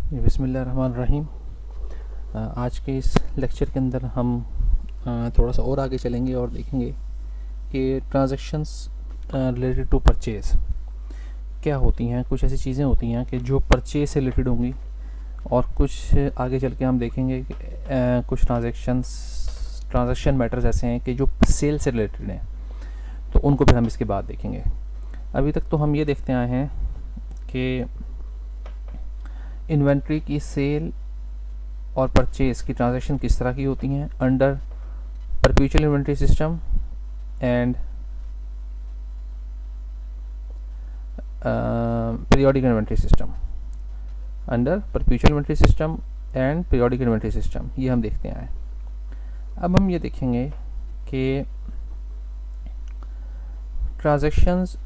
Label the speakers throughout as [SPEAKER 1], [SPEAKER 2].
[SPEAKER 1] बिस्मिल्लाहिर्रहमानिर्रहीम। आज के इस लेक्चर के अंदर हम थोड़ा सा और आगे चलेंगे और देखेंगे कि ट्रांजैक्शंस रिलेटेड टू परचेज़ क्या होती हैं। कुछ ऐसी चीज़ें होती हैं कि जो परचेज से रिलेटेड होंगी, और कुछ आगे चल के हम देखेंगे कि कुछ ट्रांजैक्शन मैटर्स ऐसे हैं कि जो सेल से रिलेटेड हैं, तो उनको भी हम इसके बाद देखेंगे। अभी तक तो हम ये देखते आए हैं कि इन्वेंट्री की सेल और परचेज़ की ट्रांजैक्शन किस तरह की होती हैं under perpetual inventory system and periodic inventory system. Under perpetual inventory system and periodic inventory system ये हम देखते हैं। अब हम ये देखेंगे कि ट्रांजैक्शंस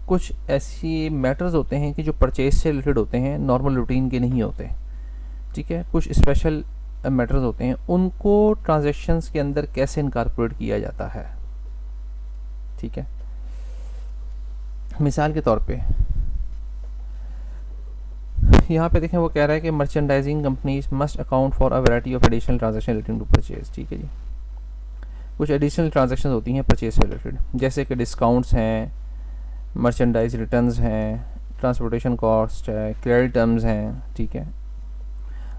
[SPEAKER 1] कुछ ऐसी मैटर्स होते हैं कि जो परचेज से रिलेटेड होते हैं, नॉर्मल रूटीन के नहीं होते। ठीक है, कुछ स्पेशल मैटर्स होते हैं, उनको ट्रांजैक्शंस के अंदर कैसे इनकॉर्पोरेट किया जाता है। ठीक है, मिसाल के तौर पे यहाँ पे देखें, वो कह रहा है कि merchandising companies must account for a variety of additional transaction relating to purchase. ठीक है जी, कुछ एडिशनल ट्रांजैक्शन होती हैं परचेज से रिलेटेड, जैसे कि डिस्काउंट्स हैं, मर्चेंडाइज रिटर्न्स हैं, ट्रांसपोर्टेशन कॉस्ट है, क्रेडिट टर्म्स हैं। ठीक है,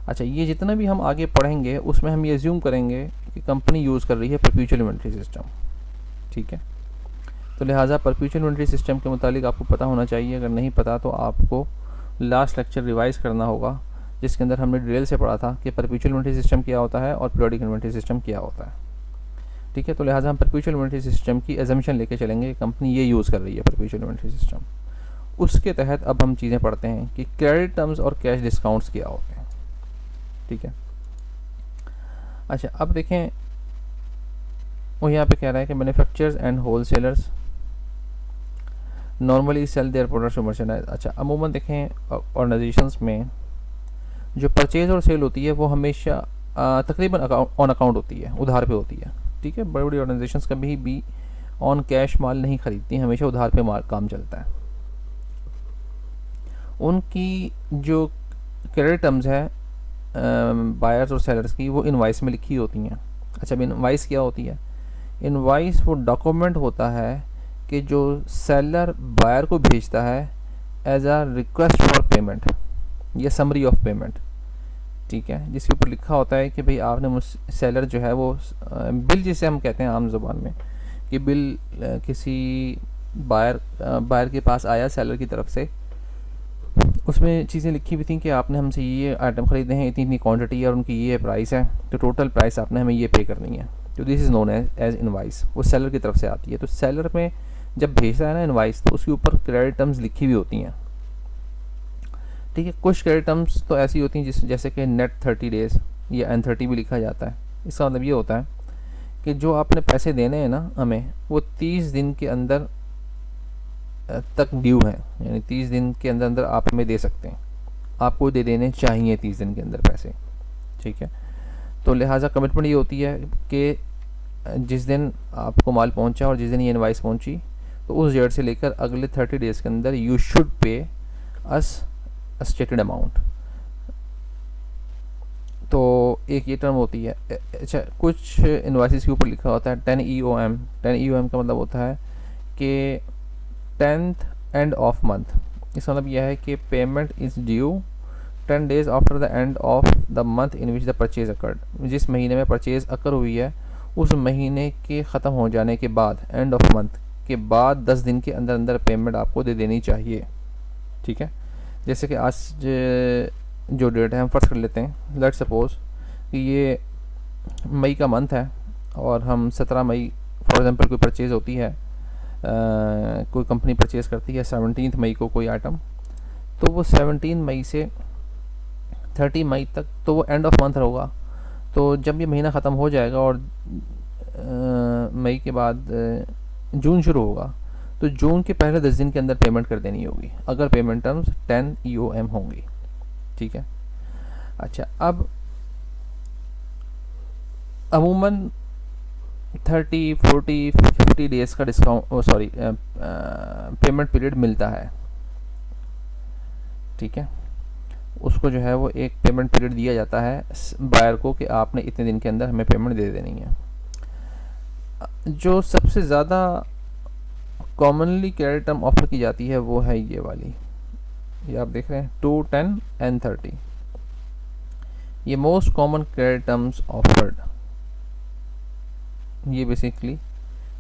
[SPEAKER 1] अच्छा, ये जितना भी हम आगे पढ़ेंगे उसमें हम ये एज्यूम करेंगे कि कंपनी यूज़ कर रही है परपेचुअल इन्वेंट्री सिस्टम। ठीक है, तो लिहाजा परपेचुअल इन्वेंट्री सिस्टम के मुतालिक आपको पता होना चाहिए। अगर नहीं पता तो आपको लास्ट लेक्चर रिवाइज करना होगा, जिसके अंदर हमने डिटेल से पढ़ा था कि परपेचुअल इन्वेंट्री सिस्टम क्या होता है और पीरियोडिक इन्वेंट्री सिस्टम क्या होता है। ठीक है, तो लिहाजा हम परपेचुअल इन्वेंट्री सिस्टम की एजम्पशन लेके चलेंगे, कंपनी ये यूज़ कर रही है परपेचुअल इन्वेंट्री सिस्टम। उसके तहत अब हम चीज़ें पढ़ते हैं कि क्रेडिट टर्म्स और कैश डिस्काउंट्स क्या होते हैं। ठीक है, अच्छा, अब देखें, वो यहाँ पे कह रहा है कि manufacturers and wholesalers normally sell their products to merchandise. अच्छा, अमूमन देखें ऑर्गेनाइजेशंस में जो परचेज और सेल होती है वो हमेशा तकरीबन ऑन अकाउंट होती है, उधार पे होती है। ठीक है, बड़ी बड़ी ऑर्गेनाइजेशंस कभी भी ऑन कैश माल नहीं खरीदती हैं, हमेशा उधार पे माल काम चलता है। उनकी जो क्रेडिट टर्म्स है बायर्स और सेलर्स की, वो इनवाइस में लिखी होती हैं। अच्छा, इनवाइस क्या होती है? इनवाइस वो डॉक्यूमेंट होता है कि जो सेलर बायर को भेजता है as a request for payment या समरी ऑफ पेमेंट। ठीक है, जिसके ऊपर लिखा होता है कि भाई आपने मुझ सेलर जो है वो बिल, जिसे हम कहते हैं आम ज़ुबान में, कि बिल किसी बायर के पास आया सेलर की तरफ से, उसमें चीज़ें लिखी हुई थी कि आपने हमसे ये आइटम ख़रीदे हैं, इतनी इतनी क्वांटिटी है और उनकी ये प्राइस है, तो टोटल प्राइस आपने हमें ये पे करनी है। तो this is known as invoice, वो सेलर की तरफ से आती है। तो सेलर में जब भेजता है ना इनवाइस, तो उसके ऊपर क्रेडिट टर्म्स लिखी हुई होती हैं। ठीक है, कुछ क्रेडिट टर्म्स तो ऐसी होती हैं जैसे कि नेट 30 डेज़ या N30 भी लिखा जाता है। इसका मतलब ये होता है कि जो आपने पैसे देने हैं ना हमें, वो 30 दिन के अंदर तक ड्यू है, यानी 30 दिन के अंदर अंदर आप हमें दे सकते हैं, आपको दे देने चाहिए 30 दिन के अंदर पैसे। ठीक है, तो लिहाजा कमिटमेंट ये होती है कि जिस दिन आपको माल पहुंचा और जिस दिन ये इनवाइस पहुंची, तो उस डेट से लेकर अगले 30 डेज़ के अंदर you should pay us stated amount. तो एक ये टर्म होती है। अच्छा, कुछ इनवाइसेस के ऊपर लिखा होता है 10 EOM। 10 EOM का मतलब होता है कि 10th एंड ऑफ मंथ। इसका मतलब यह है कि payment is due 10 days after the end of the month in which the purchase occurred. जिस महीने में परचेज अकर हुई है, उस महीने के ख़त्म हो जाने के बाद, एंड ऑफ मंथ के बाद 10 दिन के अंदर अंदर पेमेंट आपको दे देनी चाहिए। ठीक है, जैसे कि आज जो डेट है, हम फर्स्ट कर लेते हैं, लेट्स सपोज कि ये मई का मंथ है और हम 17 मई फॉर एग्जांपल कोई परचेज़ होती है, कोई कंपनी परचेज़ करती है 17 मई को कोई आइटम, तो वो 17 मई से 30 मई तक तो वो एंड ऑफ मंथ होगा। तो जब ये महीना ख़त्म हो जाएगा और मई के बाद जून शुरू होगा, तो जून के पहले 10 दिन के अंदर पेमेंट कर देनी होगी, अगर पेमेंट टर्म्स 10 EOM होंगी। ठीक है, अच्छा, अब अमूमन 30, 40, 50 डेज़ का पेमेंट पीरियड मिलता है। ठीक है, उसको जो है वो एक पेमेंट पीरियड दिया जाता है बायर को कि आपने इतने दिन के अंदर हमें पेमेंट दे देनी है। जो सबसे ज़्यादा कॉमनली क्रेडिट टर्म ऑफर की जाती है वो है ये वाली, ये आप देख रहे हैं 2, 10 एंड 30। ये most common credit terms offered, ये बेसिकली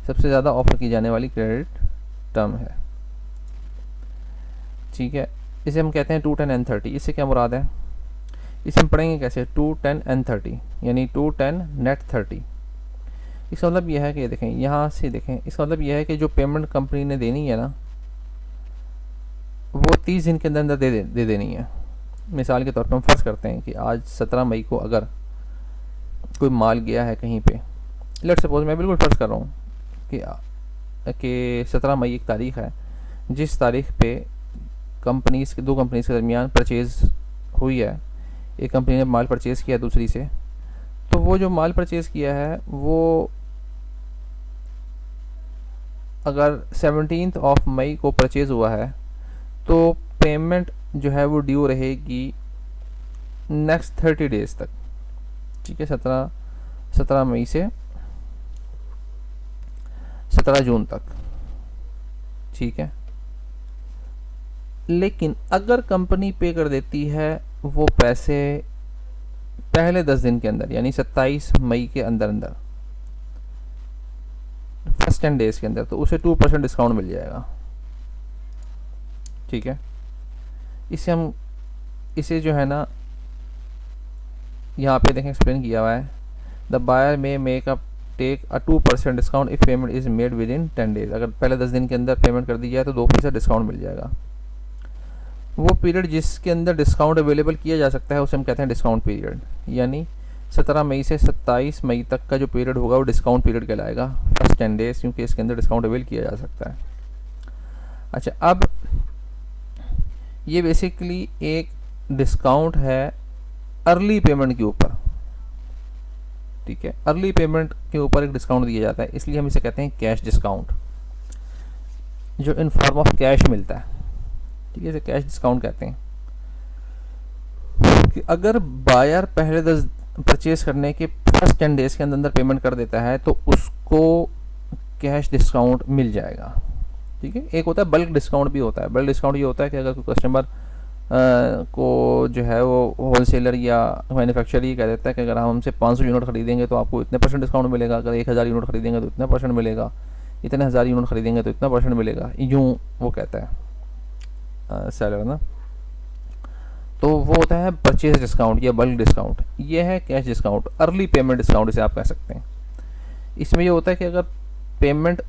[SPEAKER 1] सबसे ज़्यादा ऑफर की जाने वाली क्रेडिट टर्म है। ठीक है, इसे हम कहते हैं 2, 10 एंड 30। इससे क्या मुराद है, इसे हम पढ़ेंगे कैसे, 2, 10 एंड 30 यानी 2, 10 नेट 30। इसका मतलब यह है कि देखें यहाँ से देखें, इसका मतलब यह है कि जो पेमेंट कंपनी ने देनी है ना वो 30 दिन के अंदर अंदर दे देनी है। मिसाल के तौर पर हम फ़र्ज़ करते हैं कि आज 17 मई को अगर कोई माल गया है कहीं पे, लेट सपोज मैं बिल्कुल फ़र्ज़ कर रहा हूँ कि 17 मई एक तारीख़ है जिस तारीख़ पे कंपनीज़ के, दो कंपनीज़ के दरमियान परचेज़ हुई है। एक कंपनी ने माल परचेज़ किया दूसरी से, तो वो जो माल परचेज़ किया है वो अगर 17 मई को परचेज़ हुआ है तो पेमेंट जो है वो ड्यू रहेगी नेक्स्ट 30 डेज़ तक। ठीक है, 17 मई से 17 जून तक। ठीक है, लेकिन अगर कंपनी पे कर देती है वो पैसे पहले 10 दिन के अंदर यानी 27 मई के अंदर अंदर, फर्स्ट 10 डेज़ के अंदर, तो उसे 2% डिस्काउंट मिल जाएगा। ठीक है, इसे जो है ना यहाँ पे देखें एक्सप्लेन किया हुआ है, the buyer may make up take a 2% discount if payment is made within 10 days. अगर पहले 10 दिन के अंदर पेमेंट कर दी जाए तो 2% डिस्काउंट मिल जाएगा। वो पीरियड जिसके अंदर डिस्काउंट अवेलेबल किया जा सकता है उसे हम कहते हैं डिस्काउंट पीरियड, यानी 17 मई से 27 मई तक का जो पीरियड होगा वो डिस्काउंट पीरियड कहलाएगा, फर्स्ट 10 डेज़, क्योंकि इसके अंदर डिस्काउंट अवेल किया जा सकता है। अच्छा, अब ये बेसिकली एक डिस्काउंट है अर्ली पेमेंट के ऊपर। ठीक है, अर्ली पेमेंट के ऊपर एक डिस्काउंट दिया जाता है, इसलिए हम इसे कहते हैं कैश डिस्काउंट, जो इन फॉर्म ऑफ कैश मिलता है। ठीक है, इसे कैश डिस्काउंट कहते हैं कि अगर बायर पहले 10 परचेज करने के फर्स्ट 10 डेज़ के अंदर अंदर पेमेंट कर देता है तो उसको कैश डिस्काउंट मिल जाएगा। ठीक है, एक होता है बल्क डिस्काउंट भी होता है। बल्क डिस्काउंट ये होता है कि अगर कोई कस्टमर को जो है वो होलसेलर या मैन्युफैक्चरर ये कह देता है कि अगर हम हमसे 500 यूनिट खरीदेंगे तो आपको इतने % डिस्काउंट मिलेगा, अगर 1000 यूनिट खरीदेंगे तो इतना % मिलेगा, इतने 1000 यूनिट खरीदेंगे तो इतना % मिलेगा, यूँ वो कहता है सेलर ना। तो वो होता है परचेज डिस्काउंट या बल्क डिस्काउंट। ये है cash discount, early payment discount इसे आप कह सकते हैं। इसमें ये होता है कि अगर पेमेंट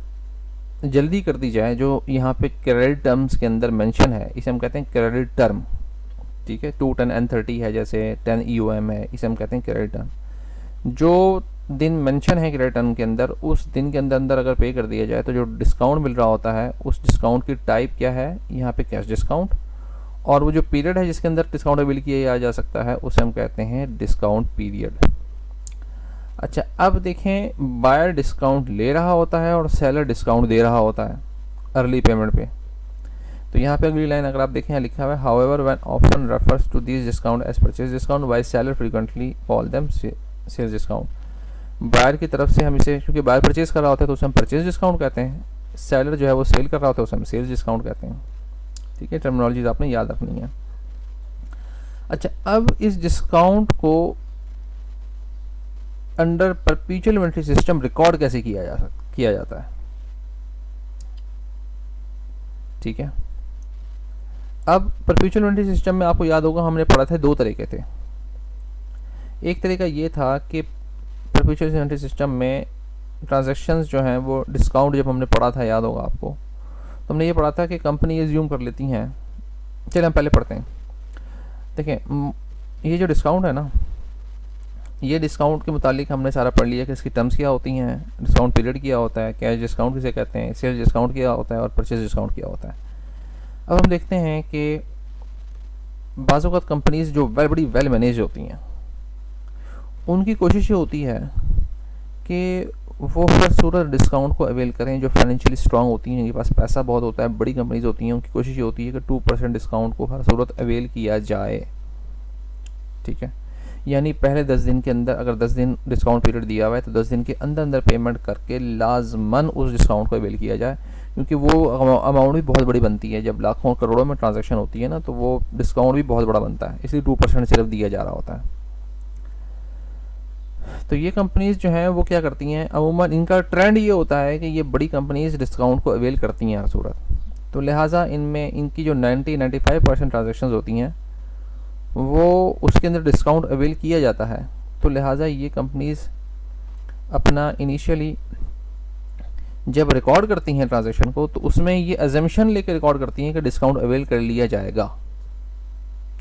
[SPEAKER 1] जल्दी कर दी जाए, जो यहाँ पे क्रेडिट टर्म्स के अंदर मेंशन है, इसे हम कहते हैं क्रेडिट टर्म। ठीक है, 2, 10 एंड 30 है, जैसे 10 EOM है, इसे हम कहते हैं क्रेडिट टर्म। जो दिन मेंशन है क्रेडिट टर्म के अंदर, उस दिन के अंदर अंदर अगर पे कर दिया जाए तो जो डिस्काउंट मिल रहा होता है उस डिस्काउंट की टाइप क्या है, यहाँ पे कैश डिस्काउंट, और वो जो पीरियड है जिसके अंदर डिस्काउंट अवेल किया जा सकता है उसे हम कहते हैं डिस्काउंट पीरियड। अच्छा, अब देखें बायर डिस्काउंट ले रहा होता है और सेलर डिस्काउंट दे रहा होता है अर्ली पेमेंट पे। तो यहाँ पे अगली लाइन अगर आप देखें लिखा हुआ है, however when often refers to this discount as purchase discount while seller frequently call them sales discount. Buyer की तरफ से हम इसे, क्योंकि बायर परचेज कर रहा होता है तो उसे हम परचेज डिस्काउंट कहते हैं, सेलर जो है वो सेल कर रहा होता है उसे हम सेल्स डिस्काउंट कहते हैं। ठीक है, टर्मिनोलॉजीज आपने याद रखनी है। अच्छा, अब इस डिस्काउंट को under perpetual inventory system record कैसे किया जाता है। ठीक है, अब परपेचुअल इन्वेंटरी सिस्टम में आपको याद होगा हमने पढ़ा था 2 तरीके थे। एक तरीका ये था कि परपेचुअल इन्वेंटरी सिस्टम में ट्रांजैक्शंस जो हैं वो डिस्काउंट, जब हमने पढ़ा था याद होगा आपको, तो हमने ये पढ़ा था कि कंपनी एज्यूम कर लेती हैं। चलिए हम पहले पढ़ते हैं। देखें, ये जो डिस्काउंट है ना, ये डिस्काउंट के मुतालिक हमने सारा पढ़ लिया कि इसकी टर्म्स क्या होती हैं, डिस्काउंट पीरियड क्या होता है, कैश डिस्काउंट किसे कहते हैं, सेल्स डिस्काउंट क्या होता है और परचेज डिस्काउंट क्या होता है। अब हम देखते हैं कि बाज़ औक़ात कंपनीज़ जो बड़ी वेल मैनेज होती हैं उनकी कोशिश ये होती है कि वो हर सूरत डिस्काउंट को अवेल करें। जो फाइनेंशियली स्ट्रांग होती हैं, जिनके पास पैसा बहुत होता है, बड़ी कंपनीज़ होती हैं, उनकी कोशिश ये होती है कि 2% डिस्काउंट को हर सूरत अवेल किया जाए। ठीक है, यानी पहले 10 दिन के अंदर, अगर 10 दिन डिस्काउंट पीरियड दिया हुआ है तो 10 दिन के अंदर अंदर पेमेंट करके लाजमन उस डिस्काउंट को अवेल किया जाए, क्योंकि वो अमाउंट भी बहुत बड़ी बनती है। जब लाखों करोड़ों में ट्रांजैक्शन होती है ना, तो वो डिस्काउंट भी बहुत बड़ा बनता है, इसलिए 2% सिर्फ दिया जा रहा होता है। तो ये कंपनीज जो हैं वो क्या करती हैं, अमूमन इनका ट्रेंड ये होता है कि ये बड़ी कंपनीज डिस्काउंट को अवेल करती हैं हर सूरत। तो लिहाजा इनमें इनकी जो 90-95% ट्रांजेक्शन होती हैं वो उसके अंदर डिस्काउंट अवेल किया जाता है। तो लिहाजा ये कंपनीज अपना इनिशियली जब रिकॉर्ड करती हैं ट्रांजैक्शन को, तो उसमें ये अजम्पशन लेकर रिकॉर्ड करती हैं कि डिस्काउंट अवेल कर लिया जाएगा।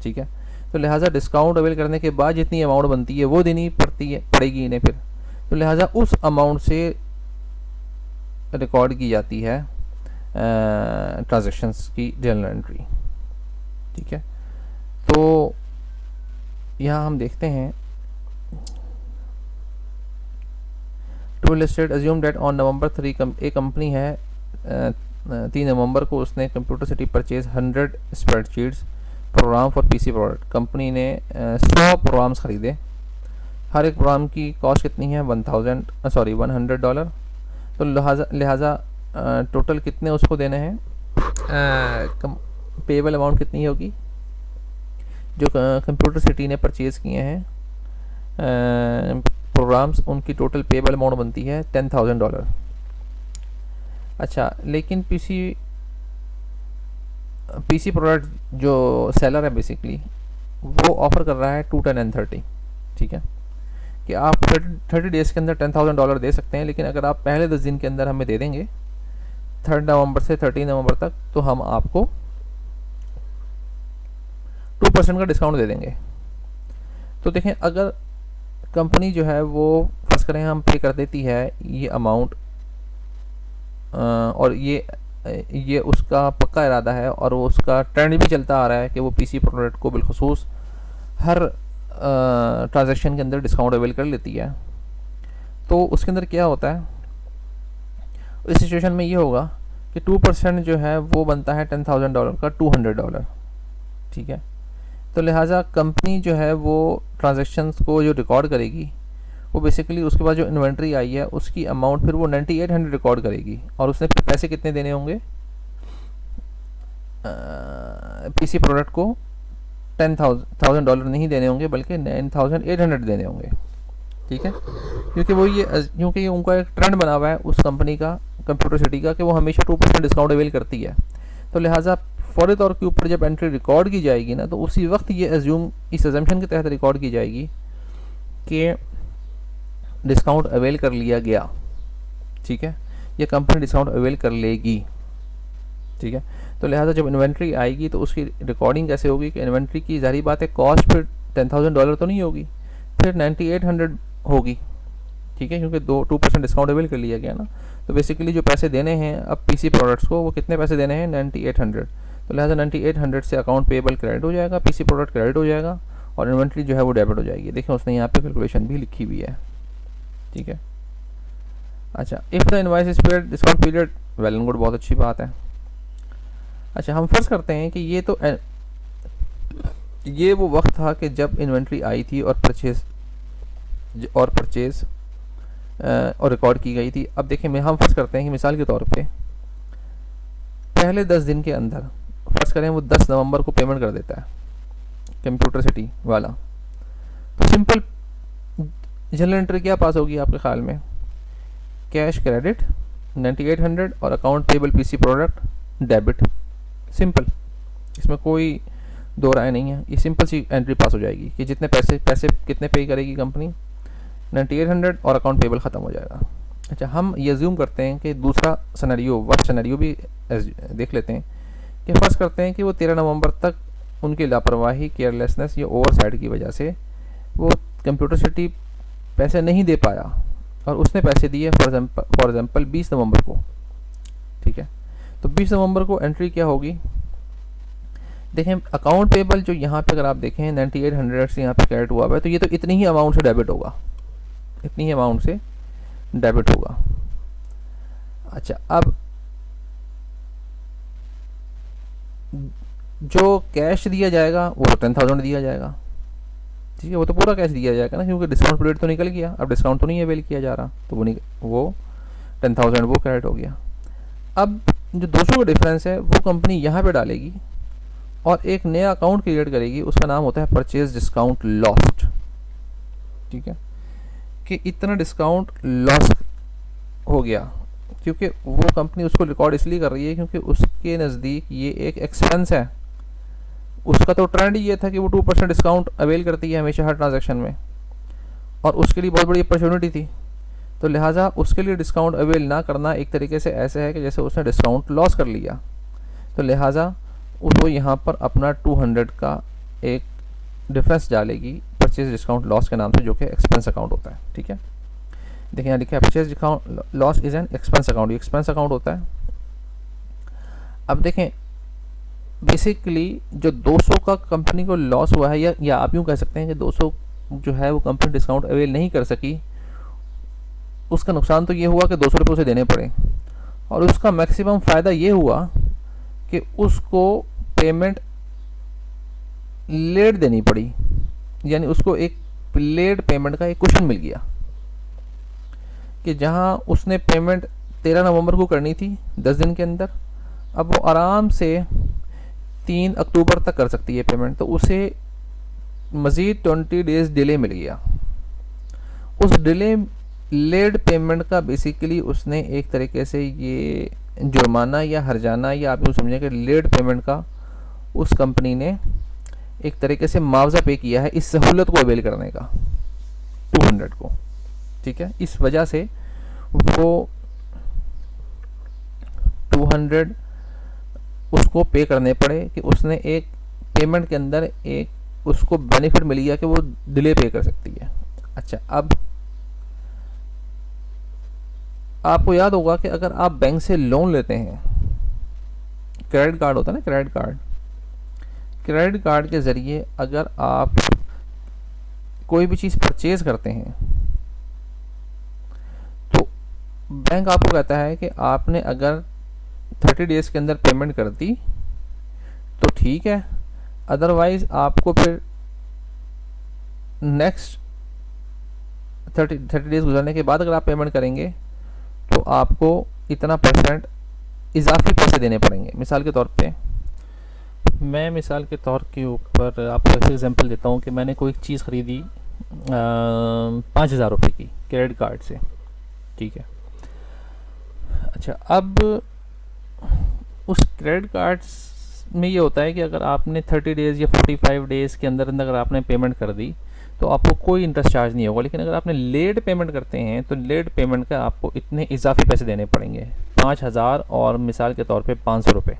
[SPEAKER 1] ठीक है, तो लिहाजा डिस्काउंट अवेल करने के बाद जितनी अमाउंट बनती है वो देनी पड़ेगी इन्हें फिर। तो लिहाजा उस अमाउंट से रिकॉर्ड की जाती है ट्रांजैक्शंस की जर्नल एंट्री। ठीक है, तो यहाँ हम देखते हैं two listed assume date on November 3 एक कंपनी है 3 नवंबर को उसने computer city purchase 100 spreadsheets program for PC product. Company ने 100 प्रोग्राम्स खरीदे, हर एक प्रोग्राम की कॉस्ट कितनी है $100। तो लिहाजा टोटल कितने उसको देने हैं, पेबल अमाउंट कितनी होगी जो कंप्यूटर सिटी ने परचेज़ किए हैं प्रोग्राम्स, उनकी टोटल पेबल अमाउंट बनती है $10,000। अच्छा, लेकिन पीसी प्रोडक्ट जो सेलर है बेसिकली वो ऑफ़र कर रहा है 210 and 30। ठीक है, कि आप 30 डेज़ के अंदर $10,000 दे सकते हैं, लेकिन अगर आप पहले 10 दिन के अंदर हमें दे देंगे 3 नवंबर से 13 नवंबर तक, तो हम आपको 2% का डिस्काउंट दे देंगे। तो देखें, अगर कंपनी जो है वो फर्ज करें हम पे कर देती है ये अमाउंट, और ये उसका पक्का इरादा है और वो उसका ट्रेंड भी चलता आ रहा है कि वो पीसी प्रोडक्ट को बिलखुसूस हर ट्रांजैक्शन के अंदर डिस्काउंट अवेल कर लेती है, तो उसके अंदर क्या होता है, इस सिचुएशन में ये होगा कि 2% जो है वो बनता है $10,000 का $200। ठीक है, तो लिहाजा कंपनी जो है वो ट्रांजैक्शंस को जो रिकॉर्ड करेगी वो बेसिकली उसके बाद जो इन्वेंट्री आई है उसकी अमाउंट फिर वो 9800 रिकॉर्ड करेगी, और उसने फिर पैसे कितने देने होंगे पीसी प्रोडक्ट को $10,000 नहीं देने होंगे बल्कि 9800 देने होंगे। ठीक है, क्योंकि ये उनका एक ट्रेंड बना हुआ है उस कंपनी का, कंप्यूटर सिटी का, कि वो हमेशा 2% डिस्काउंट अवेल करती है। तो लिहाजा फौरी तौर के ऊपर जब एंट्री रिकॉर्ड की जाएगी ना, तो उसी वक्त ये इस अजम्पशन के तहत रिकॉर्ड की जाएगी कि डिस्काउंट अवेल कर लिया गया। ठीक है, ये कंपनी डिस्काउंट अवेल कर लेगी। ठीक है, तो लिहाजा जब इन्वेंट्री आएगी तो उसकी रिकॉर्डिंग कैसे होगी कि इन्वेंट्री की ज़ाहिर बात है कॉस्ट फिर $10,000 तो नहीं होगी, फिर 9800 होगी। ठीक है, क्योंकि 2% डिस्काउंट अवेल कर लिया गया ना। तो बेसिकली जो पैसे देने हैं अब पीसी प्रोडक्ट्स को, वो कितने पैसे देने हैं 9800। तो लिहाजा 9800 से अकाउंट पेबल क्रेडिट हो जाएगा, पीसी प्रोडक्ट क्रेडिट हो जाएगा, और इन्वेंट्री जो है वो डेबिट हो जाएगी। देखिए उसने यहाँ पे कैलकुलेशन भी लिखी हुई है। ठीक है, अच्छा, if the invoice is paid discount period, well and good, बहुत अच्छी बात है। अच्छा, हम फर्ज करते हैं कि ये वो वक्त था कि जब इन्वेंट्री आई थी और परचेज और रिकॉर्ड की गई थी। अब देखें, हम फर्ज करते हैं कि मिसाल के तौर पे पहले 10 दिन के अंदर फर्ज करें वो 10 नवंबर को पेमेंट कर देता है कंप्यूटर सिटी वाला, तो सिंपल जनरल एंट्री क्या पास होगी आपके ख्याल में, कैश क्रेडिट 9800 और account payable PC product debit. Simple, इसमें कोई दो राय नहीं है, ये सिंपल सी एंट्री पास हो जाएगी कि जितने पैसे कितने पे करेगी कंपनी 9800 और अकाउंट पेबल ख़त्म हो जाएगा। अच्छा, हम ये अज्यूम करते हैं कि दूसरा सिनेरियो, वर्स्ट सिनेरियो भी देख लेते हैं कि फ़र्ज़ करते हैं कि वो 13 नवंबर तक उनकी लापरवाही, केयरलेसनेस या ओवरसाइट की वजह से वो कंप्यूटर सिटी पैसे नहीं दे पाया और उसने पैसे दिए फॉर एग्ज़ाम्पल 20 नवंबर को। ठीक है, तो 20 नवंबर को एंट्री क्या होगी, देखें अकाउंट पेबल जो यहाँ पे अगर आप देखें 9800 से यहाँ पे क्रेडिट हुआ है, तो ये तो इतनी ही अमाउंट से डेबिट होगा, इतनी ही अमाउंट से डेबिट होगा। अच्छा, अब जो कैश दिया जाएगा वो 10,000 दिया जाएगा। ठीक है, वो तो पूरा कैश दिया जाएगा ना, क्योंकि डिस्काउंट पीरियड तो निकल गया, अब डिस्काउंट तो नहीं अवेल किया जा रहा, तो वो 10,000 वो क्रेडिट हो गया। अब जो 200 का डिफरेंस है वो कंपनी यहाँ पे डालेगी और एक नया अकाउंट क्रिएट करेगी, उसका नाम होता है परचेज डिस्काउंट लॉस्ट। ठीक है, कि इतना डिस्काउंट लॉस हो गया, क्योंकि वो कंपनी उसको रिकॉर्ड इसलिए कर रही है क्योंकि उसके नज़दीक ये एक एक्सपेंस है। उसका तो ट्रेंड ये था कि वो 2% डिस्काउंट अवेल करती है हमेशा हर ट्रांजैक्शन में, और उसके लिए बहुत बड़ी अपॉर्चुनिटी थी, तो लिहाजा उसके लिए डिस्काउंट अवेल ना करना एक तरीके से ऐसे है कि जैसे उसने डिस्काउंट लॉस कर लिया। तो लिहाजा वो यहाँ पर अपना 200 का एक डिफरेंस डालेगी परचेज डिस्काउंट लॉस के नाम से, जो कि एक्सपेंस अकाउंट होता है। ठीक है, देखिए यहाँ लिखा है purchase discount loss is an expense account, ये एक्सपेंस अकाउंट होता है। अब देखें बेसिकली जो 200 का कंपनी को लॉस हुआ है, या आप यूँ कह सकते हैं कि 200 जो है वो कंपनी डिस्काउंट अवेल नहीं कर सकी, उसका नुकसान तो ये हुआ कि 200 रुपये उसे देने पड़े, और उसका मैक्सिमम फ़ायदा ये हुआ कि उसको पेमेंट लेट देनी पड़ी, यानी उसको एक लेट पेमेंट का एक क्वेश्चन मिल गया कि जहां उसने पेमेंट 13 नवंबर को करनी थी 10 दिन के अंदर, अब वो आराम से 3 अक्टूबर तक कर सकती है पेमेंट, तो उसे मज़ीद 20 डेज़ डिले मिल गया। उस डिले लेट पेमेंट का बेसिकली उसने एक तरीके से ये जुर्माना या हर्जाना, या आप यूँ समझें कि लेट पेमेंट का उस कंपनी ने एक तरीके से मुआवजा पे किया है इस सहूलत को अवेल करने का 200 को। ठीक है, इस वजह से वो 200 उसको पे करने पड़े कि उसने एक पेमेंट के अंदर एक उसको बेनिफिट मिल गया कि वो डिले पे कर सकती है। अच्छा, अब आपको याद होगा कि अगर आप बैंक से लोन लेते हैं, क्रेडिट कार्ड होता है ना, क्रेडिट कार्ड के ज़रिए अगर आप कोई भी चीज़ परचेज़ करते हैं तो बैंक आपको कहता है कि आपने अगर 30 डेज़ के अंदर पेमेंट कर दी तो ठीक है, अदरवाइज़ आपको फिर नेक्स्ट 30 डेज़ गुजरने के बाद अगर आप पेमेंट करेंगे तो आपको इतना % इजाफी पैसे देने पड़ेंगे। मिसाल के तौर पे मैं मिसाल के तौर के ऊपर आपको ऐसे एग्जांपल देता हूँ कि मैंने कोई चीज़ ख़रीदी 5,000 रुपये की क्रेडिट कार्ड से। ठीक है, अच्छा, अब उस क्रेडिट कार्ड में ये होता है कि अगर आपने 30 डेज़ या 45 डेज़ के अंदर अंदर अगर आपने पेमेंट कर दी तो आपको कोई इंटरेस्ट चार्ज नहीं होगा, लेकिन अगर आपने लेट पेमेंट करते हैं तो लेट पेमेंट का आपको इतने इजाफी पैसे देने पड़ेंगे, 5,000 और मिसाल के तौर पे 500 रुपये।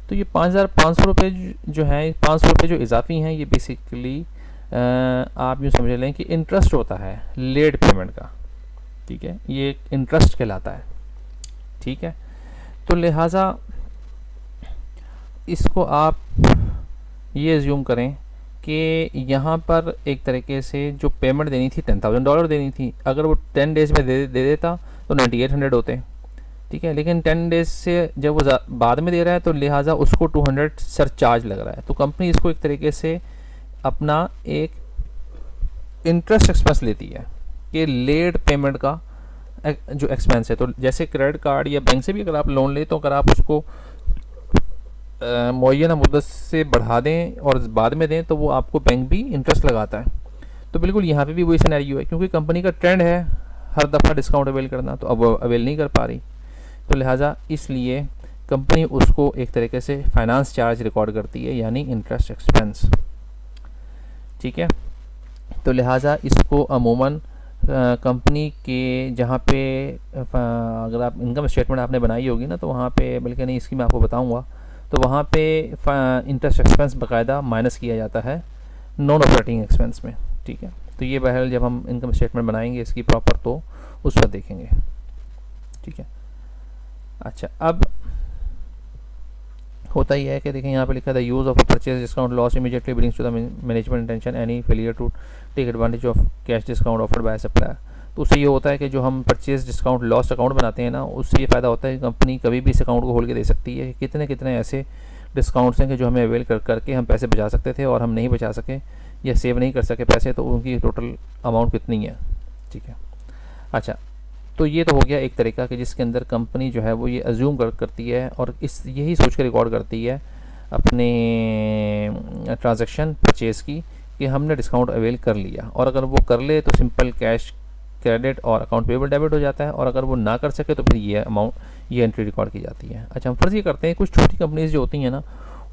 [SPEAKER 1] तो ये 5,500 रुपये जो हैं, 500 रुपये जो इजाफी हैं, ये बेसिकली आप यूँ समझ लें कि इंटरेस्ट होता है लेट पेमेंट का। ठीक है, ये इंटरेस्ट कहलाता है। ठीक है, तो लिहाजा इसको आप ये एज्यूम करें कि यहाँ पर एक तरीके से जो पेमेंट देनी थी $10,000 देनी थी, अगर वो 10 डेज़ में दे देता तो 9800 होते। ठीक है, लेकिन 10 डेज़ से जब वो बाद में दे रहा है तो लिहाजा उसको 200 सरचार्ज लग रहा है। तो कंपनी इसको एक तरीके से अपना एक इंटरेस्ट एक्सपेंस लेती है कि लेट पेमेंट का जो एक्सपेंस है। तो जैसे क्रेडिट कार्ड या बैंक से भी अगर आप लोन लें तो अगर आप उसको मुअय्यना मुद्दत से बढ़ा दें और बाद में दें तो वो आपको बैंक भी इंटरेस्ट लगाता है। तो बिल्कुल यहाँ पे भी वही सिनेरियो है, क्योंकि कंपनी का ट्रेंड है हर दफ़ा डिस्काउंट अवेल करना, तो अब वो अवेल नहीं कर पा रही, तो लिहाजा इसलिए कंपनी उसको एक तरीके से फाइनेंस चार्ज रिकॉर्ड करती है, यानी इंटरेस्ट एक्सपेंस। ठीक है, तो लिहाजा इसको अमूमन कंपनी के जहाँ पे अगर आप इनकम स्टेटमेंट आपने बनाई होगी ना, तो वहाँ पे, बल्कि नहीं इसकी मैं आपको बताऊँगा, तो वहाँ पे इंटरेस्ट एक्सपेंस बाकायदा माइनस किया जाता है नॉन ऑपरेटिंग एक्सपेंस में। ठीक है, तो ये बहरहाल जब हम इनकम स्टेटमेंट बनाएंगे इसकी प्रॉपर तो उस पर देखेंगे। ठीक है, अच्छा, अब होता ही है कि देखें यहाँ पे लिखा था use of a purchase discount loss immediately brings to the management attention any failure to take advantage of cash discount offered by supplier. तो उससे ये होता है कि जो हम परचेज डिस्काउंट लॉस अकाउंट बनाते हैं ना, उससे ये फ़ायदा होता है कि कंपनी कभी भी इस अकाउंट को खोल के दे सकती है। कितने कितने ऐसे डिस्काउंट्स हैं कि जो हमें अवेल करके हम पैसे बचा सकते थे और हम नहीं बचा सके, या सेव नहीं कर सके पैसे, तो उनकी टोटल अमाउंट कितनी है। ठीक है, अच्छा, तो ये तो हो गया एक तरीका कि जिसके अंदर कंपनी जो है वो ये अज्यूम करती है और इस यही सोच के रिकॉर्ड करती है अपने ट्रांजैक्शन परचेज़ की कि हमने डिस्काउंट अवेल कर लिया, और अगर वो कर ले तो सिंपल कैश क्रेडिट और अकाउंट पेबल डेबिट हो जाता है, और अगर वो ना कर सके तो फिर ये एंट्री रिकॉर्ड की जाती है। अच्छा, हम फर्ज ये करते हैं कुछ छोटी कंपनीज जो होती हैं ना,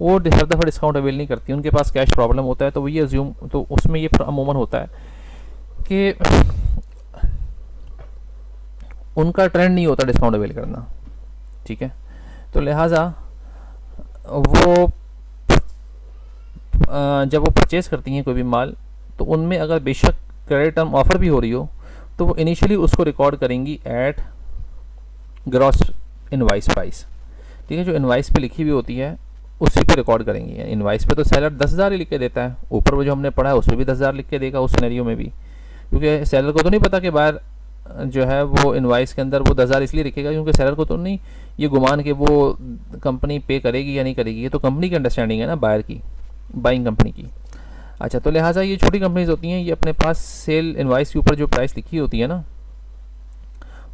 [SPEAKER 1] वो हर दफ़ा डिस्काउंट अवेल नहीं करती, उनके पास कैश प्रॉब्लम होता है, तो वो ये अज्यूम, तो उसमें ये अमूमन होता है कि उनका ट्रेंड नहीं होता डिस्काउंट अवेल करना। ठीक है, तो लिहाजा वो जब वो परचेज़ करती हैं कोई भी माल, तो उनमें अगर बेशक क्रेडिट टर्म ऑफ़र भी हो रही हो, तो वो इनिशियली उसको रिकॉर्ड करेंगी एट ग्रॉस इनवाइस प्राइस। ठीक है, जो इनवाइस पे लिखी हुई होती है उसी पे रिकॉर्ड करेंगी। इनवाइस पे तो सेलर 10,000 ही लिख के देता है, ऊपर वो जो हमने पढ़ा है उस पर भी 10,000 लिख के देगा उस सिनेरियो में भी, क्योंकि सेलर को तो नहीं पता कि बाहर जो है वो इनवाइस के अंदर वो 10,000 इसलिए लिखेगा क्योंकि सेलर को तो नहीं ये गुमान कि वो कंपनी पे करेगी या नहीं करेगी, ये तो कंपनी की अंडरस्टैंडिंग है ना, बायर की, बाइंग कंपनी की। अच्छा, तो लिहाजा ये छोटी कंपनीज होती हैं, ये अपने पास सेल इनवाइस के ऊपर जो प्राइस लिखी होती है ना,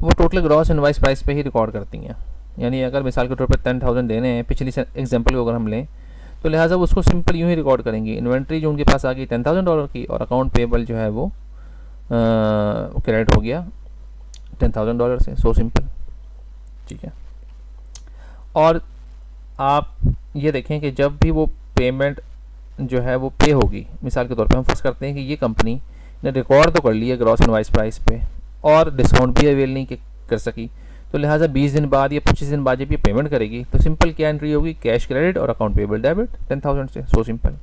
[SPEAKER 1] वो टोटल ग्रॉस इनवाइस प्राइस पे ही रिकॉर्ड करती हैं। यानी अगर मिसाल के तौर पर 10,000 देने हैं, पिछली एग्जांपल को अगर हम लें, तो लिहाजा वो उसको सिंपल यूँ ही रिकॉर्ड करेंगी, इन्वेंट्री जो उनके पास आ गई $10,000 की, और अकाउंट पेबल जो है वो क्रेडिट हो गया $10,000 से, सो सिंपल। ठीक है, और आप ये देखें कि जब भी वो पेमेंट जो है वो पे होगी, मिसाल के तौर पे हम फर्स्ट करते हैं कि ये कंपनी ने रिकॉर्ड तो कर लिया ग्रॉस इनवाइस प्राइस पे और डिस्काउंट भी अवेल नहीं कर सकी, तो लिहाजा 20 दिन बाद या 25 दिन बाद जब ये पेमेंट करेगी तो सिंपल क्या एंट्री होगी, कैश क्रेडिट और अकाउंट पेबल डेबिट 10,000 से, सो सिंपल।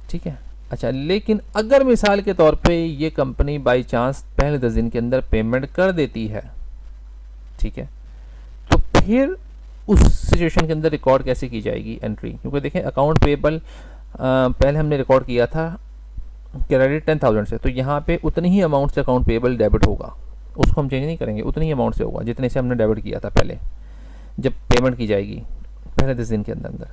[SPEAKER 1] ठीक है, अच्छा, लेकिन अगर मिसाल के तौर पे ये कंपनी बाई चांस पहले 10 दिन के अंदर पेमेंट कर देती है, ठीक है, तो फिर उस सिचुएशन के अंदर रिकॉर्ड कैसे की जाएगी एंट्री, क्योंकि देखें अकाउंट पेबल पहले हमने रिकॉर्ड किया था क्रेडिट 10,000 से, तो यहाँ पे उतनी ही अमाउंट से अकाउंट पेबल डेबिट होगा, उसको हम चेंज नहीं करेंगे, उतनी ही अमाउंट से होगा जितने से हमने डेबिट किया था पहले जब पेमेंट की जाएगी पहले 10 दिन के अंदर अंदर।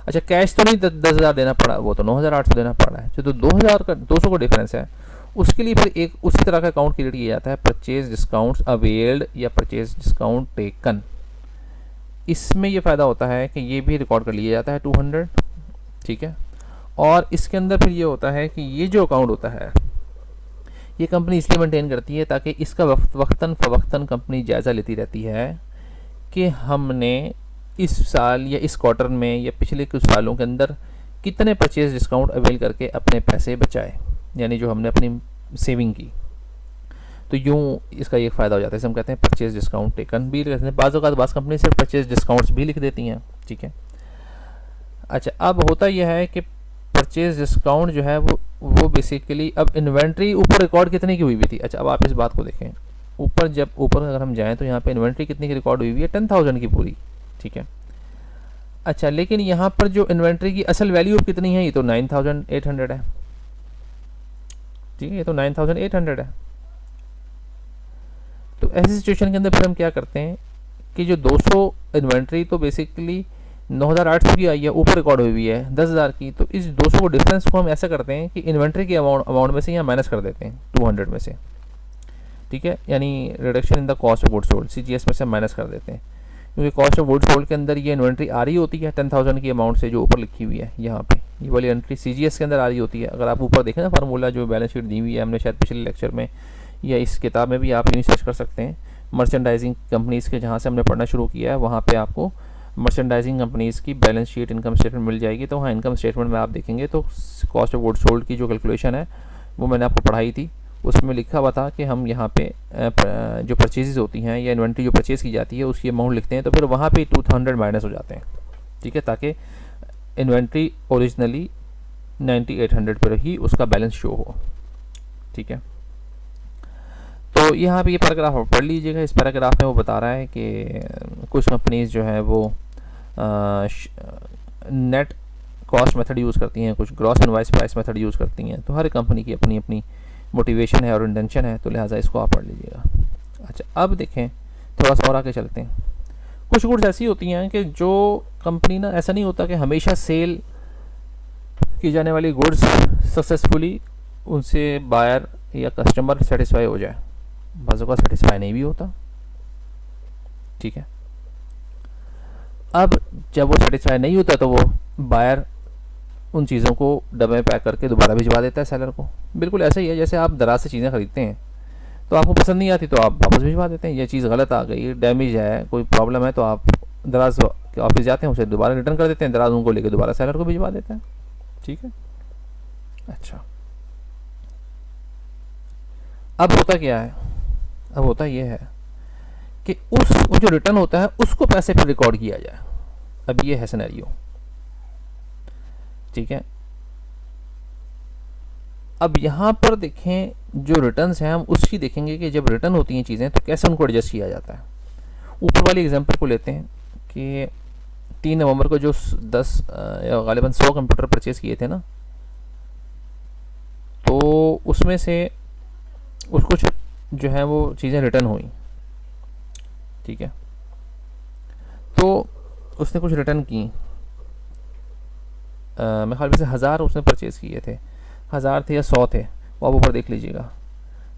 [SPEAKER 1] अच्छा, कैश तो नहीं 10,000 देना पड़ा, वो तो 9,800 देना पड़ा है, जो तो 2,000 का 200 का डिफरेंस है, उसके लिए फिर एक उसी तरह का अकाउंट क्रिएट किया जाता है, परचेज डिस्काउंट्स अवेल्ड या परचेज डिस्काउंट टेकन। इसमें ये फ़ायदा होता है कि ये भी रिकॉर्ड कर लिया जाता है 200। ठीक है, और इसके अंदर फिर ये होता है कि ये जो अकाउंट होता है ये कंपनी इसलिए मेंटेन करती है ताकि इसका वक्तन फ़वक्तन कंपनी जायज़ा लेती रहती है कि हमने इस साल या इस क्वार्टर में या पिछले कुछ सालों के अंदर कितने परचेज डिस्काउंट अवेल करके अपने पैसे बचाए, यानी जो हमने अपनी सेविंग की। तो यूँ इसका एक फ़ायदा हो जाता है, जैसे हम कहते हैं परचेज डिस्काउंट टेकन भी कहते हैं, बाज़ कंपनी सिर्फ परचेज डिस्काउंट्स भी लिख देती हैं। ठीक है, अच्छा, अब होता यह है कि परचेज डिस्काउंट जो है वो बेसिकली अब इन्वेंट्री ऊपर रिकॉर्ड कितने की हुई हुई थी। अच्छा, अब आप इस बात को देखें, ऊपर अगर हम जाएँ तो यहाँ पे इन्वेंट्री कितने की रिकॉर्ड हुई हुई है, 10,000 की पूरी। ठीक है, अच्छा, लेकिन यहाँ पर जो इन्वेंट्री की असल वैल्यू कितनी है, ये तो 9,800 है। ठीक है, ये तो 9,800 है। तो ऐसी सिचुएशन के अंदर फिर हम क्या करते हैं कि जो 200 इन्वेंट्री तो बेसिकली 9,800 की आई है, ऊपर रिकॉर्ड हुई है 10,000 की, तो इस 200 को डिफरेंस को हम ऐसा करते हैं कि इन्वेंट्री के अमाउंट में से यहाँ माइनस कर देते हैं 200 में से। ठीक है, यानी reduction in the cost of goods sold, CGS में से माइनस कर देते हैं, क्योंकि कॉस्ट ऑफ गुड्स सोल्ड के अंदर ये इन्वेंट्री आ रही होती है 10,000 की अमाउंट से जो ऊपर लिखी हुई है यहाँ पे, ये वाली एंट्री CGS के अंदर आ रही होती है। अगर आप ऊपर देखें ना फार्मूला जो बैलेंस शीट दी हुई है, हमने शायद पिछले लेक्चर में या इस किताब में भी आप यूँ सर्च कर सकते हैं, मर्चेंडाइजिंग कंपनीज़ के जहाँ से हमने पढ़ना शुरू किया है वहाँ पे आपको मर्चेंडाइजिंग कंपनीज़ की बैलेंस शीट इनकम स्टेटमेंट मिल जाएगी। तो हाँ, इनकम स्टेटमेंट में आप देखेंगे तो कॉस्ट ऑफ गुड्स सोल्ड की जो कैलकुलेशन है वो मैंने आपको पढ़ाई थी, उसमें लिखा हुआ था कि हम यहाँ पे जो परचेजेस होती हैं या इन्वेंट्री जो परचेज़ की जाती है उसकी अमाउंट लिखते हैं, तो फिर वहाँ पे 200 माइनस हो जाते हैं। ठीक है, ताकि इन्वेंट्री ओरिजिनली 9,800 पर ही उसका बैलेंस शो हो। ठीक है, तो यहाँ पे ये पैराग्राफ आप पढ़ लीजिएगा। इस पैराग्राफ में वो बता रहा है कि कुछ कंपनीज जो है वो नेट कॉस्ट मेथड यूज़ करती हैं, कुछ gross invoice price method use करती हैं। तो हर कंपनी की अपनी अपनी मोटिवेशन है और इंटेंशन है, तो लिहाजा इसको आप पढ़ लीजिएगा। अच्छा, अब देखें थोड़ा सा और आगे चलते हैं। कुछ गुड्स ऐसी होती हैं कि जो कंपनी ना, ऐसा नहीं होता कि हमेशा सेल की जाने वाली गुड्स सक्सेसफुली उनसे बायर या कस्टमर सेटिस्फाई हो जाए, बाज़ों का सेटिस्फाई नहीं भी होता। ठीक है, अब जब वो सेटिस्फाई नहीं होता तो वो बायर उन चीज़ों को डब्बे में पैक करके दोबारा भिजवा देता है सेलर को। बिल्कुल ऐसा ही है जैसे आप दराज से चीज़ें खरीदते हैं तो आपको पसंद नहीं आती तो आप वापस भिजवा देते हैं, ये चीज़ गलत आ गई, डैमेज है, कोई प्रॉब्लम है, तो आप दराज के ऑफिस जाते हैं, उसे दोबारा रिटर्न कर देते हैं, दराज उनको लेके दोबारा सेलर को भिजवा देते हैं। ठीक है, अच्छा अब होता क्या है, अब होता ये है कि उस जो रिटर्न होता है उसको पैसे पर रिकॉर्ड किया जाए। अब ये है सिनेरियो। ठीक है, अब यहाँ पर देखें जो रिटर्न्स हैं हम उसकी देखेंगे कि जब रिटर्न होती हैं चीज़ें तो कैसे उनको एडजस्ट किया जाता है। ऊपर वाली एग्जांपल को लेते हैं कि 3 नवंबर को जो 10 या गालिबन 100 कंप्यूटर परचेज़ किए थे ना, तो उसमें से उसको जो है वो चीज़ें रिटर्न हुई। ठीक है, तो उसने कुछ रिटर्न की, मेरे ख्याल से 1000 उसने परचेज़ किए थे, 1000 थे या 100 थे, वो आप ऊपर देख लीजिएगा।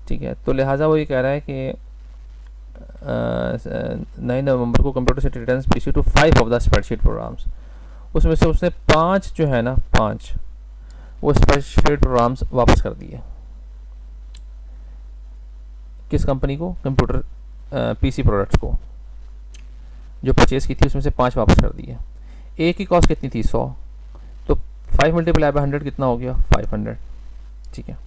[SPEAKER 1] ठीक है, तो लिहाजा वो ये कह रहा है कि 9 नवंबर को कंप्यूटर से return issue to 5 of the spreadsheet programs, उसमें से उसने 5 जो है ना 5 वो स्प्रेडशीट प्रोग्राम्स वापस कर दिए। किस कंपनी को? कंप्यूटर पीसी प्रोडक्ट्स को जो परचेज़ की थी उसमें से 5 वापस कर दिए। एक की कॉस्ट कितनी थी? 100, तो 5 मल्टीप्लाई बाय 100 कितना हो गया? 500। ठीक है,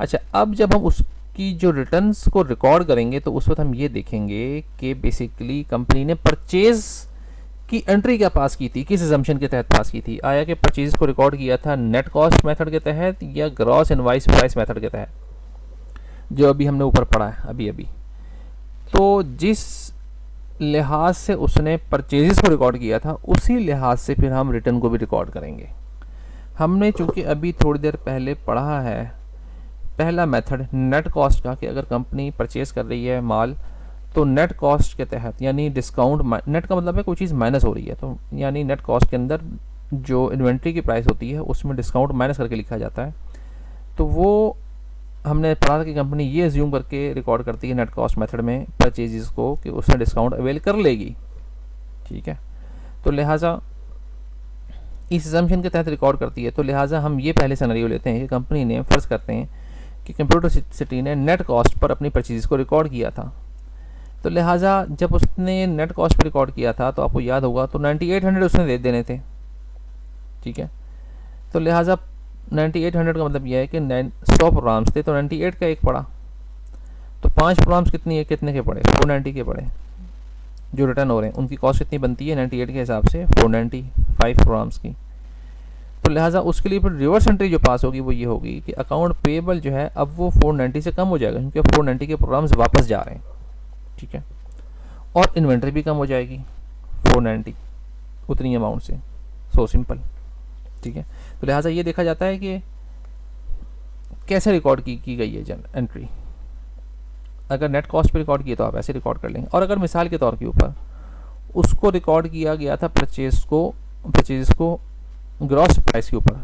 [SPEAKER 1] अच्छा अब जब हम उसकी जो रिटर्न्स को रिकॉर्ड करेंगे तो उस वक्त हम ये देखेंगे कि बेसिकली कंपनी ने परचेज़ की एंट्री क्या पास की थी, किस एजम्पशन के तहत पास की थी। आया कि परचेज को रिकॉर्ड किया था नेट कॉस्ट मेथड के तहत या ग्रॉस इनवाइस प्राइस मेथड के तहत, जो अभी हमने ऊपर पढ़ा है अभी। तो जिस लिहाज से उसने परचेजेस को रिकॉर्ड किया था उसी लिहाज से फिर हम रिटर्न को भी रिकॉर्ड करेंगे। हमने चूँकि अभी थोड़ी देर पहले पढ़ा है पहला मेथड नेट कॉस्ट का, कि अगर कंपनी परचेज़ कर रही है माल तो नेट कॉस्ट के तहत, यानी डिस्काउंट, नेट का मतलब है कोई चीज़ माइनस हो रही है, तो यानी नेट कॉस्ट के अंदर जो इन्वेंट्री की प्राइस होती है उसमें डिस्काउंट माइनस करके लिखा जाता है। तो वो हमने पढ़ा था कि कंपनी ये एज्यूम करके रिकॉर्ड करती है नेट कॉस्ट मेथड में परचेजेस को कि उसने डिस्काउंट अवेल कर लेगी। ठीक है, तो लिहाजा इस एजम्पशन के तहत रिकॉर्ड करती है। तो लिहाजा हम ये पहले सिनेरियो लेते हैं कि कंपनी ने, फ़र्ज़ करते हैं कि कंप्यूटर सिटी ने नेट कॉस्ट पर अपनी परचेजेस को रिकॉर्ड किया था। तो लिहाजा जब उसने नेट कॉस्ट पर रिकॉर्ड किया था तो आपको याद होगा तो 9800 उसने दे देने थे। ठीक है, तो लिहाजा 9800 का मतलब यह है कि 100 प्रोग्राम्स थे तो 98 का एक पड़ा, तो 5 प्रोग्राम्स कितने के पड़े? 490 के पड़े। जो रिटर्न हो रहे हैं उनकी कॉस्ट कितनी बनती है 98 के हिसाब से? 495 प्रोग्राम्स की। तो लिहाजा उसके लिए फिर रिवर्स एंट्री जो पास होगी वो ये होगी कि अकाउंट पेएबल जो है अब वो 490 से कम हो जाएगा, क्योंकि 490 के प्रोग्राम्स वापस जा रहे हैं। ठीक है, और इन्वेंट्री भी कम हो जाएगी 490 उतनी अमाउंट से। So simple. ठीक है, तो लिहाजा ये देखा जाता है कि कैसे रिकॉर्ड की गई है एंट्री। अगर नेट कॉस्ट पे रिकॉर्ड किए तो आप ऐसे रिकॉर्ड कर लेंगे, और अगर मिसाल के तौर के ऊपर उसको रिकॉर्ड किया गया था परचेज को ग्रॉस प्राइस के ऊपर,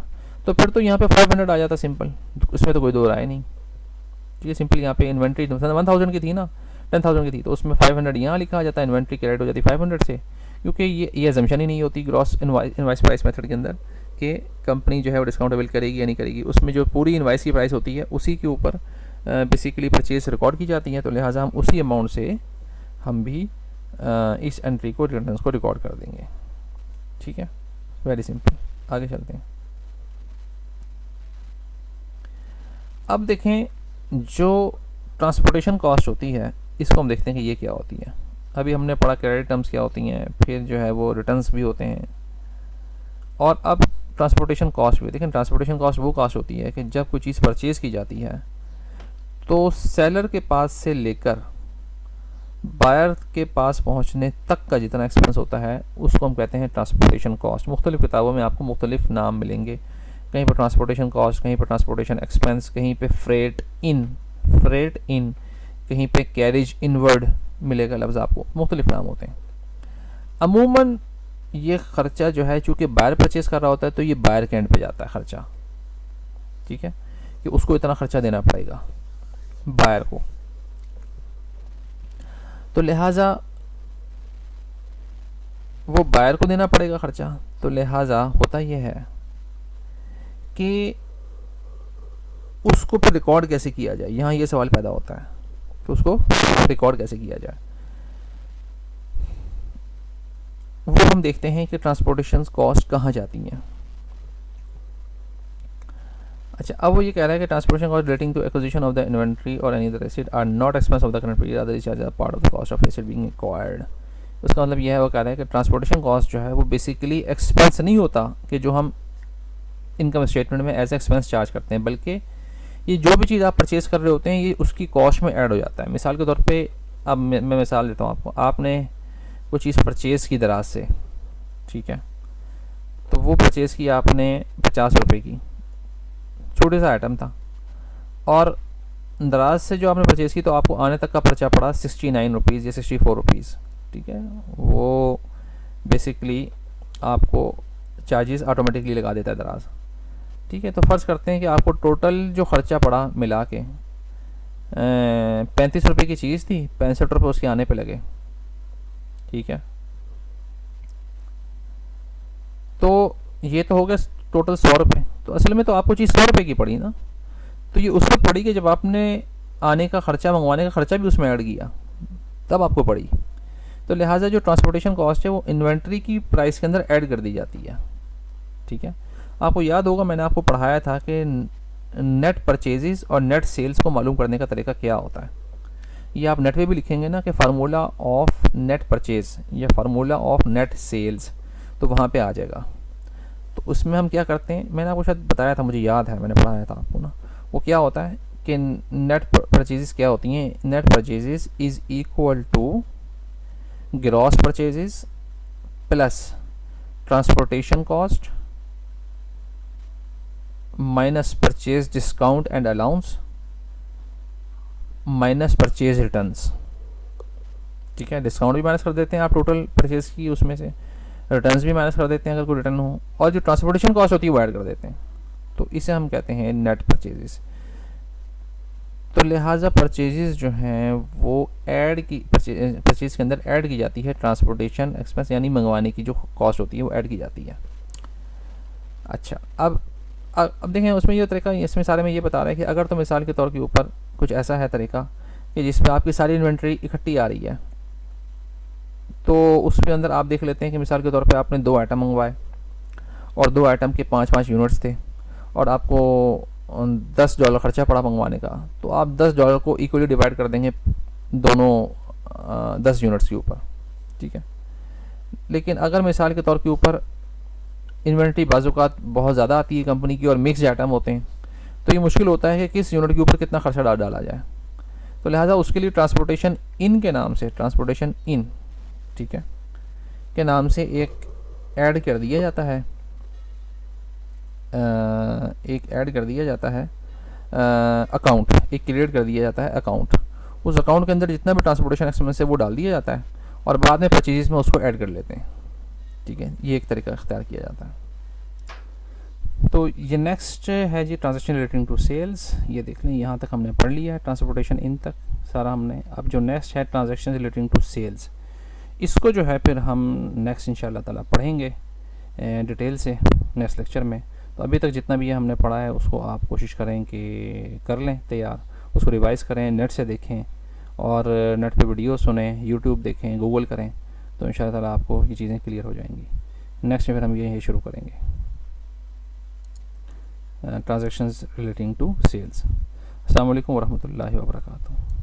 [SPEAKER 1] तो फिर तो यहाँ पे 500 आ जाता सिंपल, इसमें तो कोई दो राय नहीं। ठीक है, सिंपल यहाँ पे इन्वेंट्री 1000 की थी ना, 10,000 की थी, तो उसमें 500 यहाँ लिखा आ जाता है, इन्वेंट्री क्रेडिट हो जाती 500 से, क्योंकि ये एजम्पशन ही नहीं होती ग्रॉस इनवाइस प्राइस मेथड के अंदर कि कंपनी जो है वो डिस्काउंट अवेल करेगी या नहीं करेगी। उसमें जो पूरी इनवाइस की प्राइस होती है उसी के ऊपर बेसिकली परचेज रिकॉर्ड की जाती है। तो लिहाजा हम उसी अमाउंट से हम भी इस एंट्री को, रिटर्न्स को रिकॉर्ड कर देंगे। ठीक है, वेरी सिंपल। आगे चलते हैं। अब देखें जो ट्रांसपोर्टेशन कॉस्ट होती है इसको हम देखते हैं कि ये क्या होती है। अभी हमने पढ़ा क्रेडिट टर्म्स क्या होती हैं, फिर जो है वो रिटर्न्स भी होते हैं, और अब ट्रांसपोर्टेशन कॉस्ट भी। देखें ट्रांसपोर्टेशन कॉस्ट वो कॉस्ट होती है कि जब कोई चीज़ परचेज़ की जाती है तो सेलर के पास से लेकर बायर के पास पहुंचने तक का जितना एक्सपेंस होता है उसको हम कहते हैं ट्रांसपोर्टेशन कॉस्ट। मुख्तलिफ़ किताबों में आपको मुख्तलिफ़ नाम मिलेंगे, कहीं पर ट्रांसपोर्टेशन कॉस्ट, कहीं पर ट्रांसपोर्टेशन एक्सपेंस, कहीं पे फ्रेट इन, कहीं पे कैरेज इनवर्ड मिलेगा लफ्ज़ आपको, मुख्तलिफ़ नाम होते हैं। अमूमन ये खर्चा जो है चूँकि बायर परचेज़ कर रहा होता है तो ये बायर के एंड पे जाता है खर्चा, ठीक है, कि उसको इतना खर्चा देना पड़ेगा बायर को। तो लिहाजा वो बायर को देना पड़ेगा खर्चा, तो लिहाजा होता ये है कि उसको फिर रिकॉर्ड कैसे किया जाए, यहाँ ये सवाल पैदा होता है कि उसको रिकॉर्ड कैसे किया जाए। वो हम देखते हैं कि ट्रांसपोर्टेशन कॉस्ट कहाँ जाती हैं। अच्छा, अब वो ये कह रहा है कि transportation cost relating to acquisition of the inventory और any other asset are not expense of the current period, other charge are part of the cost of asset being acquired. उसका मतलब यह है, वो कह रहा है कि ट्रांसपोर्टेशन कॉस्ट जो है वो बेसिकली एक्सपेंस नहीं होता कि जो हम इनकम स्टेटमेंट में एज एक्सपेंस चार्ज करते हैं, बल्कि ये जो भी चीज़ आप परचेज़ कर रहे होते हैं ये उसकी कॉस्ट में ऐड हो जाता है। मिसाल के तौर पे अब मैं मिसाल देता हूँ आपको, आपने कोई चीज़ परचेज़ की दराज से, ठीक है, तो वो परचेज़ की आपने 50 रुपये की, छोटे सा आइटम था, और दराज से जो आपने परचेज़ की तो आपको आने तक का पर्चा पड़ा 69 रुपीज़ या 64 रुपीज़, ठीक है। वो बेसिकली आपको चार्जेस ऑटोमेटिकली लगा देता है दराज, ठीक है। तो फ़र्ज़ करते हैं कि आपको टोटल जो ख़र्चा पड़ा मिला के 35 रुपये की चीज़ थी, 65 रुपये उसके आने पे लगे, ठीक है। तो ये तो हो गया टोटल 100 रुपये, तो असल में तो आपको चीज़ 100 रुपये की पड़ी ना, तो ये उस वक्त पड़ी कि जब आपने आने का ख़र्चा, मंगवाने का ख़र्चा भी उसमें ऐड किया, तब आपको पड़ी। तो लिहाजा जो ट्रांसपोर्टेशन कॉस्ट है वो इन्वेंट्री की प्राइस के अंदर ऐड कर दी जाती है, ठीक है। आपको याद होगा मैंने आपको पढ़ाया था कि नेट परचेजेस और नेट सेल्स को मालूम करने का तरीका क्या होता है। ये आप नेट पे भी लिखेंगे ना कि फार्मूला ऑफ नेट परचेज या फार्मूला ऑफ नेट सेल्स, तो वहाँ पे आ जाएगा। तो उसमें हम क्या करते हैं, मैंने आपको शायद बताया था, मुझे याद है मैंने पढ़ाया था आपको ना, वो क्या होता है कि नेट परचेजेस क्या होती हैं। Net purchases is equal to gross purchases plus transportation cost minus purchase discount and allowance minus purchase returns, ठीक है। डिस्काउंट भी माइनस कर देते हैं आप टोटल परचेज की, उसमें से रिटर्न्स भी माइनस कर देते हैं अगर कोई रिटर्न हो, और जो ट्रांसपोर्टेशन कॉस्ट होती है वो ऐड कर देते हैं। तो इसे हम कहते हैं नेट परचेजेस। तो लिहाजा परचेजेस जो हैं वो ऐड की परचेज के अंदर ऐड की जाती है ट्रांसपोर्टेशन एक्सपेंस, यानी मंगवाने की जो कॉस्ट होती है वो ऐड की जाती है। अच्छा, अब देखें उसमें ये तरीका, इसमें सारे में ये बता रहा है कि अगर तो मिसाल के तौर के ऊपर कुछ ऐसा है तरीका कि जिसमें आपकी सारी इन्वेंट्री इकट्ठी आ रही है, तो उसके अंदर आप देख लेते हैं कि मिसाल के तौर पे आपने 2 आइटम मंगवाए और 2 आइटम के 5-5 यूनिट्स थे और आपको $10 खर्चा पड़ा मंगवाने का, तो आप $10 को इक्वली डिवाइड कर देंगे दोनों 10 यूनिट्स के ऊपर, ठीक है। लेकिन अगर मिसाल के तौर के ऊपर इन्वेंट्री बाज़ात बहुत ज़्यादा आती है कंपनी की और मिक्स आइटम होते हैं, तो ये मुश्किल होता है कि किस यूनिट के ऊपर कितना खर्चा डाला जाए। तो लिहाजा उसके लिए ट्रांसपोर्टेशन इन के नाम से, ट्रांसपोर्टेशन इन, ठीक है, के नाम से एक ऐड कर दिया जाता है, एक ऐड कर दिया जाता है अकाउंट, एक क्रिएट कर दिया जाता है अकाउंट। उस अकाउंट के अंदर जितना भी ट्रांसपोर्टेशन एक्सपेंस है वो डाल दिया जाता है और बाद में परचेजेस में उसको ऐड कर लेते हैं, ठीक है। ये एक तरीका इख्तियार किया जाता है। तो ये नेक्स्ट है जी ट्रांजैक्शन रिलेटिंग टू सेल्स। ये देख लें, यहाँ तक हमने पढ़ लिया है, ट्रांसपोर्टेशन इन तक सारा हमने। अब जो नेक्स्ट है ट्रांजैक्शन रिलेटिंग टू सेल्स, इसको जो है फिर हम नेक्स्ट इंशाल्लाह ताला पढ़ेंगे डिटेल से नेक्स्ट लेक्चर में। तो अभी तक जितना भी ये हमने पढ़ा है उसको आप कोशिश करें कि कर लें तैयार, उसको रिवाइज़ करें, नेट से देखें और नेट पे वीडियो सुनें, यूट्यूब देखें, गूगल करें, तो इंशाल्लाह ताला आपको ये चीज़ें क्लियर हो जाएंगी। नेक्स्ट में फिर हम ये शुरू करेंगे ट्रांजैक्शंस रिलेटिंग टू सेल्स। अस्सलाम वालेकुम वरहमतुल्लाहि वबरकातुहू।